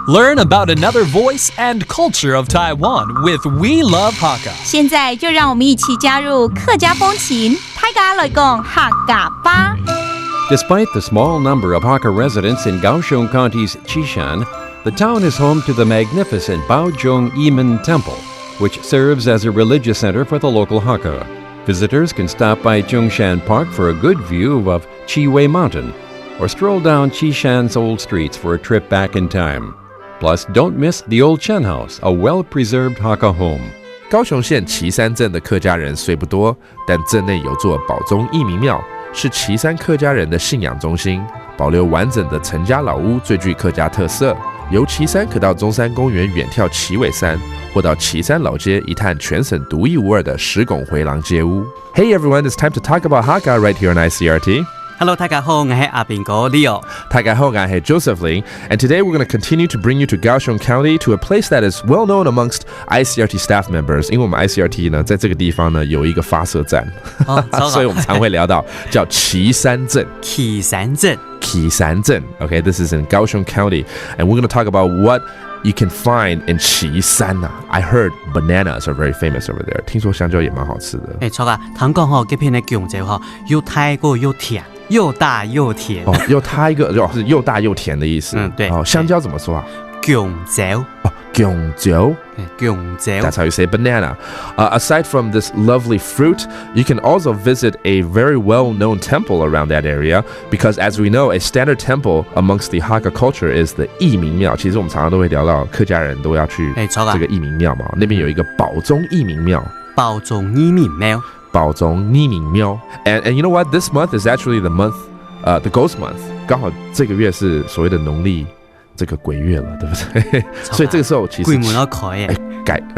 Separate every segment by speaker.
Speaker 1: Learn about another voice and culture of Taiwan with We Love Hakka.
Speaker 2: 现在就让我们一起加入客家风情，大家来讲客家吧。
Speaker 3: Despite the small number of Hakka residents in Kaohsiung County's Qishan, the town is home to the magnificent Baozhong Yimen Temple, which serves as a religious center for the local Hakka. Visitors can stop by Zhongshan Park for a good view of Chiwei Mountain, or stroll down Qishan's old streets for a trip back in time. Plus, don't miss the Old Chen House, a well-preserved Hakka home.
Speaker 4: 高雄县旗山镇的客家人虽不多，但镇内有座宝钟义民庙，是旗山客家人的信仰中心，保留完整的陈家老屋，最具客家特色。由旗山可到中山公园远眺旗尾山，或到旗山老街一探全省独一无二的石拱回廊街屋。Hey everyone, it's time to talk about Hakka right here on ICRT.Hello,
Speaker 5: 大家好，我是阿炳哥 Leo。
Speaker 4: 大家好，我是 Joseph Ling. And today we're going to continue to bring you to Kaohsiung County to a place that is well known amongst ICRT staff members. 因为我们 ICRT 呢，在这个地方呢有一个发射站，所以我们常会聊到叫旗山镇。
Speaker 5: 旗山镇。
Speaker 4: 旗山镇。Okay, this is in Kaohsiung County, and we're going to talk about what.You can find in 旗山啊 I heard bananas are very famous over there. 听说香蕉也蛮好吃的。
Speaker 5: 错啊，听讲吼，这片的香蕉吼，又大个又甜，又大又甜。
Speaker 4: 哦，又大一个，是又大又甜的意思。
Speaker 5: 对。
Speaker 4: 哦，香蕉怎么说啊？
Speaker 5: 香蕉。
Speaker 4: 哦，香蕉。
Speaker 5: 香蕉。
Speaker 4: That's how you say banana. Aside from this lovely fruit, you can also visit a very well-known temple around that area because, as we know, a standard temple amongst the Hakka culture is the 义民庙。其实我们常常都会聊到客家人都要去这个义民庙嘛，那边有一个宝钟义民庙。
Speaker 5: 宝钟义民庙。
Speaker 4: 宝钟义民庙。And you know what? This month is actually the month, the ghost month. 刚好这个月是所谓的农历。这个鬼月了，对不对？所以这个时候其实
Speaker 5: 鬼门要开耶，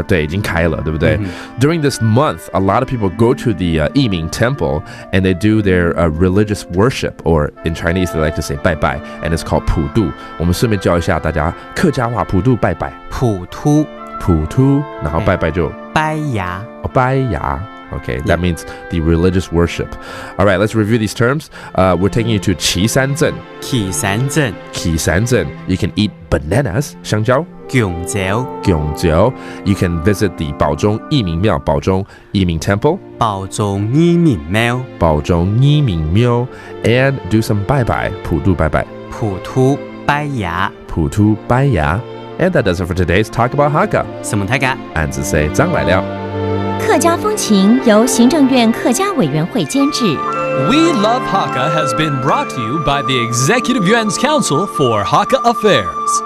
Speaker 4: 对，已经开了，对不对？During this month, a lot of people go to the Yiming Temple and they do their religious worship, or in Chinese they like to say 拜拜 and it's called 普渡。我们顺便教一下大家客家话，普渡拜拜，
Speaker 5: 普渡，
Speaker 4: 然后拜拜就
Speaker 5: 拜牙，
Speaker 4: 拜牙。Okay, that means the religious worship. All right, let's review these terms. We're taking you to 旗山镇。
Speaker 5: 旗山镇。
Speaker 4: 旗山镇。You can eat bananas, 香蕉。
Speaker 5: 香蕉。
Speaker 4: 香蕉。You can visit the 宝钟义民庙，宝钟义民 temple。
Speaker 5: 宝钟义民庙。
Speaker 4: 宝钟义民庙。And do some 拜拜，普渡拜拜。
Speaker 5: 普渡拜牙。
Speaker 4: 普渡拜牙。And that does it for today's Talk About Hakka.
Speaker 5: 什么大家？
Speaker 4: 俺只say 张来了。
Speaker 2: 客家风情由行政院客家委员会监制。
Speaker 1: We Love Hakka has been brought to you by the Executive Yuan's Council for Hakka Affairs.